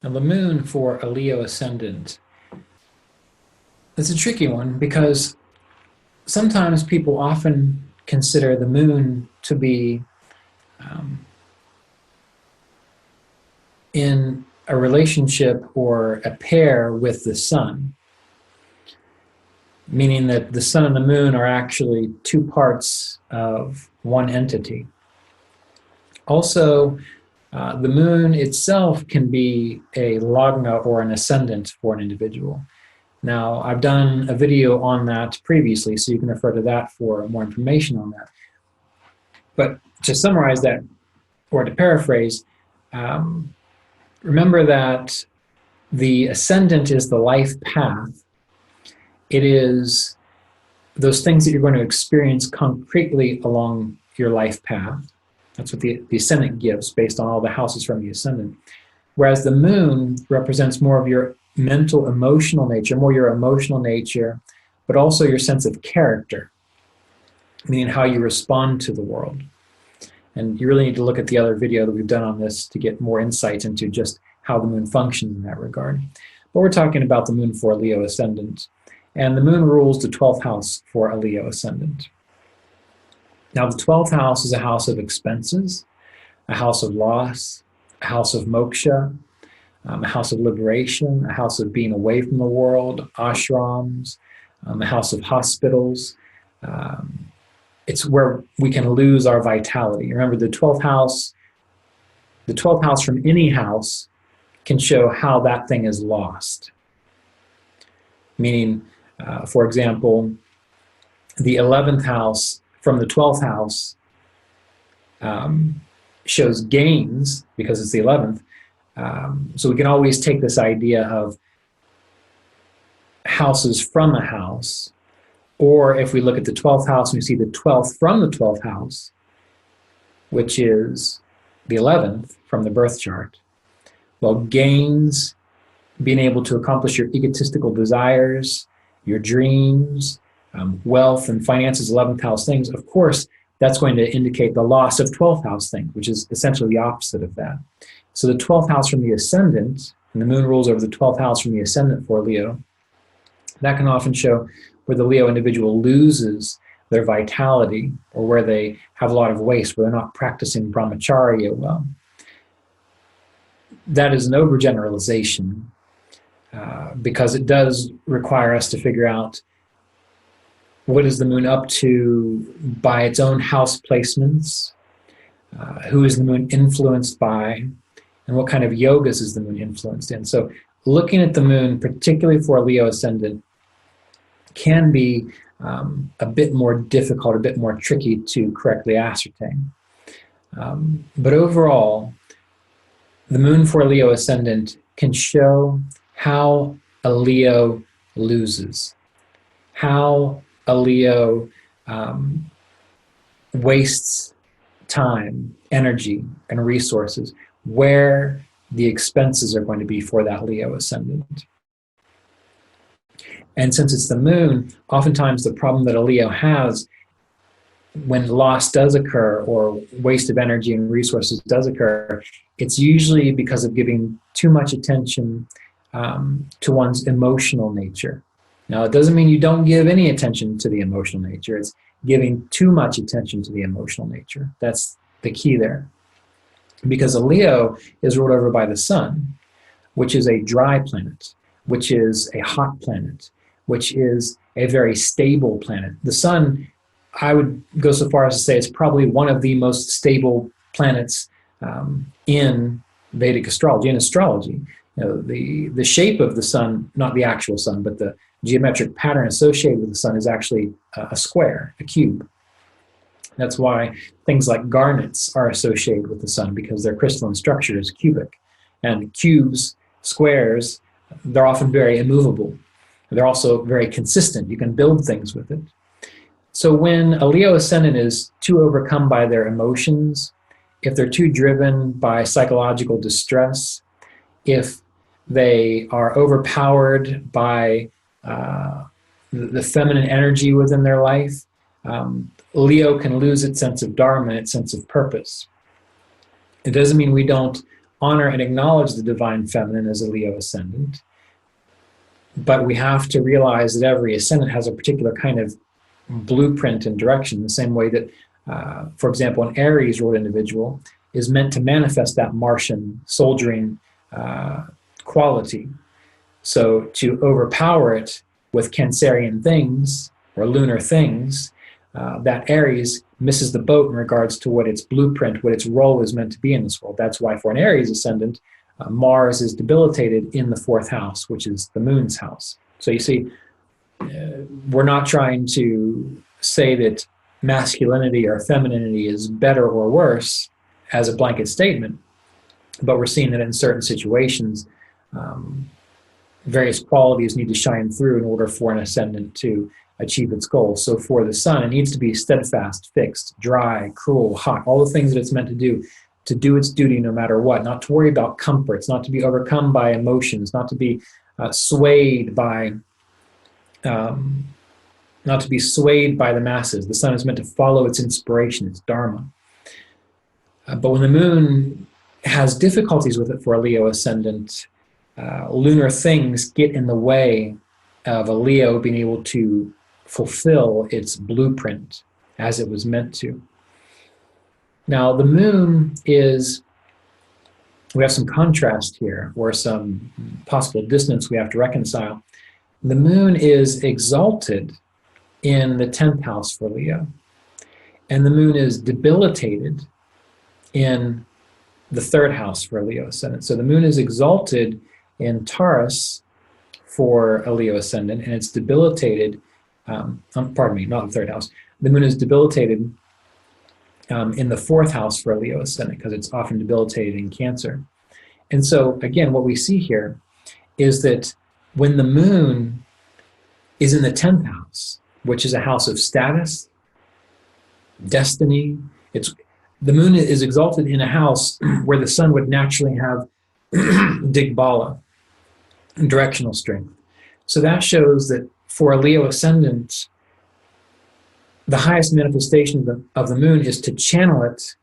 Now, the moon for a Leo ascendant, it's a tricky one because sometimes people often consider the moon to be um, in a relationship or a pair with the sun, meaning that the sun and the moon are actually two parts of one entity. Also, the moon itself can be a lagna or an ascendant for an individual. Now, I've done a video on that previously, so you can refer to that for more information on that. But to summarize that, or to paraphrase, remember that the ascendant is the life path. It is those things that you're going to experience concretely along your life path. That's what the ascendant gives based on all the houses from the ascendant. Whereas the moon represents more of your mental, emotional nature, more your emotional nature, but also your sense of character, meaning how you respond to the world. And you really need to look at the other video that we've done on this to get more insight into just how the moon functions in that regard. But we're talking about the moon for a Leo ascendant. And the moon rules the 12th house for a Leo ascendant. Now, the 12th house is a house of expenses, a house of loss, a house of moksha, a house of liberation, a house of being away from the world, ashrams, a house of hospitals. It's where we can lose our vitality. Remember, the 12th house from any house can show how that thing is lost. Meaning, for example, the 11th house from the 12th house shows gains because it's the 11th. So we can always take this idea of houses from a house, or if we look at the 12th house and we see the 12th from the 12th house, which is the 11th from the birth chart, well, gains, being able to accomplish your egotistical desires, your dreams, wealth and finances, 11th house things, of course, that's going to indicate the loss of 12th house things, which is essentially the opposite of that. So the 12th house from the ascendant, and the moon rules over the 12th house from the ascendant for Leo, that can often show where the Leo individual loses their vitality or where they have a lot of waste, where they're not practicing brahmacharya well. That is an overgeneralization because it does require us to figure out what is the moon up to by its own house placements, who is the moon influenced by, and what kind of yogas is the moon influenced in. So looking at the moon, particularly for a Leo ascendant, can be a bit more difficult, a bit more tricky to correctly ascertain. But overall, the moon for a Leo ascendant can show how a Leo loses, how a Leo wastes time, energy, and resources, where the expenses are going to be for that Leo ascendant. And since it's the moon, oftentimes the problem that a Leo has when loss does occur or waste of energy and resources does occur, it's usually because of giving too much attention to one's emotional nature. Now, it doesn't mean you don't give any attention to the emotional nature. It's giving too much attention to the emotional nature. That's the key there. Because a Leo is ruled over by the sun, which is a dry planet, which is a hot planet, which is a very stable planet. The sun, I would go so far as to say, it's probably one of the most stable planets in Vedic astrology, in astrology. You know, the shape of the sun, not the actual sun, but the geometric pattern associated with the sun is actually a square, a cube. That's why things like garnets are associated with the sun, because their crystalline structure is cubic. And cubes, squares, they're often very immovable. They're also very consistent. You can build things with it. So when a Leo ascendant is too overcome by their emotions, if they're too driven by psychological distress, if they are overpowered by the feminine energy within their life, Leo can lose its sense of dharma, its sense of purpose. It doesn't mean we don't honor and acknowledge the divine feminine as a Leo ascendant. But we have to realize that every ascendant has a particular kind of blueprint and direction, the same way that, for example, an Aries ruled individual is meant to manifest that Martian soldiering quality. So to overpower it with Cancerian things or lunar things, that Aries misses the boat in regards to what its blueprint, what its role is meant to be in this world. That's why for an Aries ascendant, Mars is debilitated in the fourth house, which is the moon's house. So you see, we're not trying to say that masculinity or femininity is better or worse as a blanket statement, but we're seeing that in certain situations, various qualities need to shine through in order for an ascendant to achieve its goals. So for the sun, it needs to be steadfast, fixed, dry, cruel, hot, all the things that it's meant to do its duty no matter what, not to worry about comforts, not to be overcome by emotions, not to be swayed by the masses. The sun is meant to follow its inspiration, its dharma. But when the moon has difficulties with it for a Leo ascendant, lunar things get in the way of a Leo being able to fulfill its blueprint as it was meant to. Now, the moon is, we have some contrast here, or some possible dissonance we have to reconcile. The moon is exalted in the 10th house for Leo, and the moon is debilitated in the 3rd house for a Leo ascendant. So the moon is exalted in Taurus for a Leo ascendant, and it's debilitated, pardon me, not the 3rd house. The moon is debilitated in the 4th house for a Leo ascendant, because it's often debilitated in Cancer. And so, again, what we see here is that when the moon is in the 10th house, which is a house of status, destiny, the moon is exalted in a house where the sun would naturally have digbala, directional strength. So that shows that for a Leo ascendant, the highest manifestation of the moon is to channel it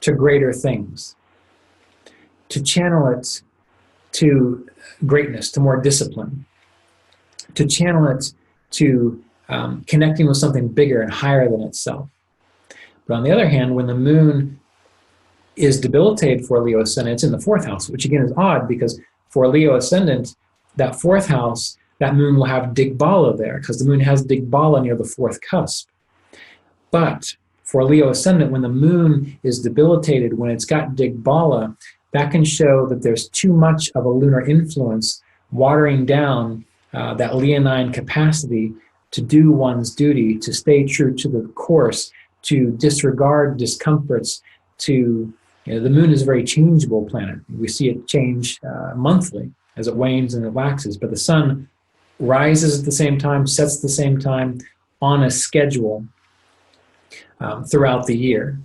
to greater things, to channel it to greatness, to more discipline, to channel it to connecting with something bigger and higher than itself. But on the other hand, when the moon is debilitated for a Leo ascendant, it's in the 4th house, which again is odd, because for a Leo ascendant, that 4th house, that moon will have digbala there, because the moon has digbala near the 4th cusp. But for a Leo ascendant, when the moon is debilitated, when it's got digbala, that can show that there's too much of a lunar influence watering down that leonine capacity to do one's duty, to stay true to the course, to disregard discomforts, the moon is a very changeable planet. We see it change monthly as it wanes and it waxes, but the sun rises at the same time, sets at the same time, on a schedule throughout the year.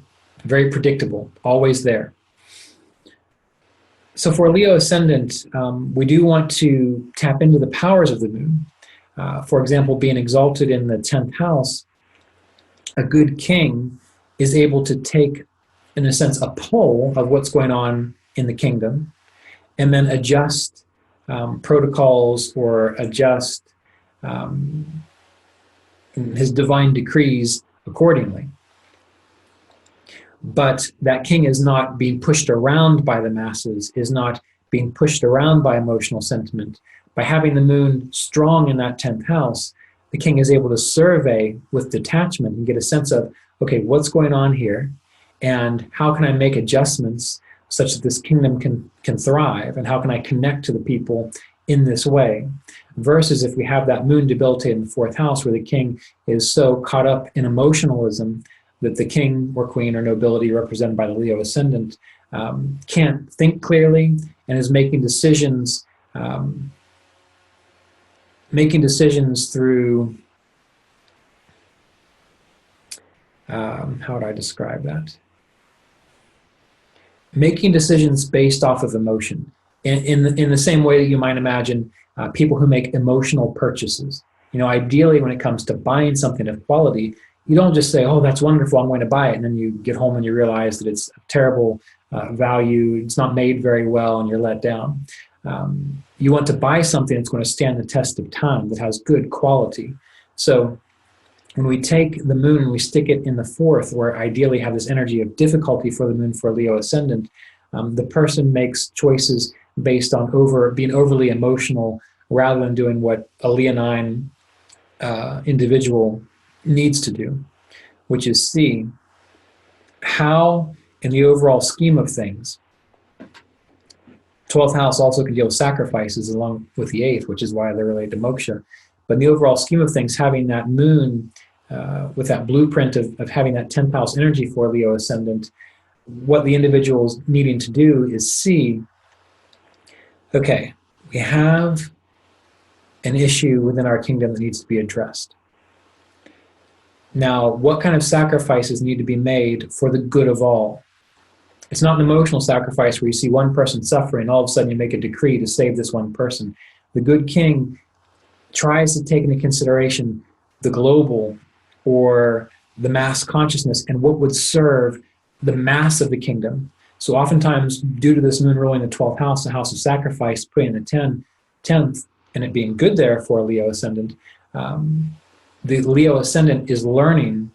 Very predictable, always there. So for Leo ascendant, we do want to tap into the powers of the moon. For example, being exalted in the 10th house, a good king is able to take, in a sense, a poll of what's going on in the kingdom, and then adjust protocols or adjust his divine decrees accordingly. But that king is not being pushed around by the masses, is not being pushed around by emotional sentiment. By having the moon strong in that 10th house, the king is able to survey with detachment and get a sense of, okay, what's going on here, and how can I make adjustments such that this kingdom can thrive, and how can I connect to the people in this way? Versus if we have that moon debilitated in the 4th house, where the king is so caught up in emotionalism that the king or queen or nobility represented by the Leo ascendant can't think clearly and is making decisions through, how would I describe that? Making decisions based off of emotion. In the same way that you might imagine people who make emotional purchases. Ideally when it comes to buying something of quality, you don't just say, oh, that's wonderful, I'm going to buy it, and then you get home and you realize that it's a terrible value. It's not made very well, and you're let down. You want to buy something that's going to stand the test of time, that has good quality. So when we take the moon and we stick it in the fourth, where ideally have this energy of difficulty for the moon for Leo ascendant, the person makes choices based on being overly emotional rather than doing what a leonine individual needs to do, which is see how, in the overall scheme of things, 12th house also can deal with sacrifices along with the 8th, which is why they're related to moksha. But in the overall scheme of things, having that moon with that blueprint of having that 10th house energy for Leo ascendant, what the individual is needing to do is see, okay, we have an issue within our kingdom that needs to be addressed. Now, what kind of sacrifices need to be made for the good of all? It's not an emotional sacrifice where you see one person suffering, all of a sudden you make a decree to save this one person. The good king tries to take into consideration the global or the mass consciousness and what would serve the mass of the kingdom. So oftentimes, due to this moon ruling the 12th house, the house of sacrifice, putting the 10th, and it being good there for Leo ascendant, the Leo ascendant is learning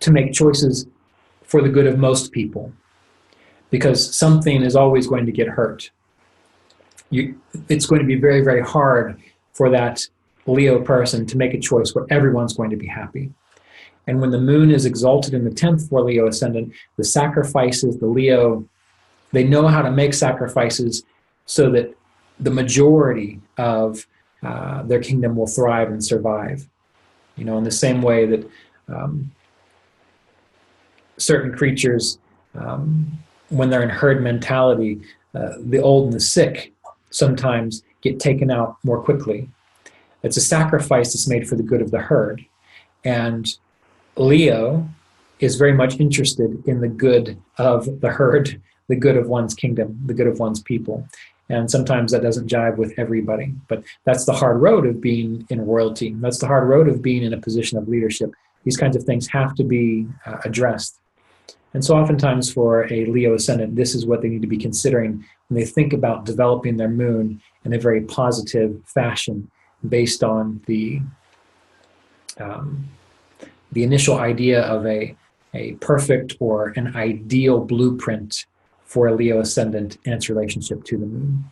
to make choices for the good of most people, because something is always going to get hurt. It's going to be very, very hard for that Leo person to make a choice where everyone's going to be happy. And when the moon is exalted in the 10th for Leo ascendant, the sacrifices, the Leo, they know how to make sacrifices so that the majority of their kingdom will thrive and survive. You know, in the same way that certain creatures, when they're in herd mentality, the old and the sick sometimes get taken out more quickly. It's a sacrifice that's made for the good of the herd. And Leo is very much interested in the good of the herd, the good of one's kingdom, the good of one's people. And sometimes that doesn't jive with everybody. But that's the hard road of being in royalty. That's the hard road of being in a position of leadership. These kinds of things have to be addressed. And so oftentimes for a Leo ascendant, this is what they need to be considering when they think about developing their moon in a very positive fashion based on the initial idea of a perfect or an ideal blueprint for a Leo ascendant and its relationship to the moon.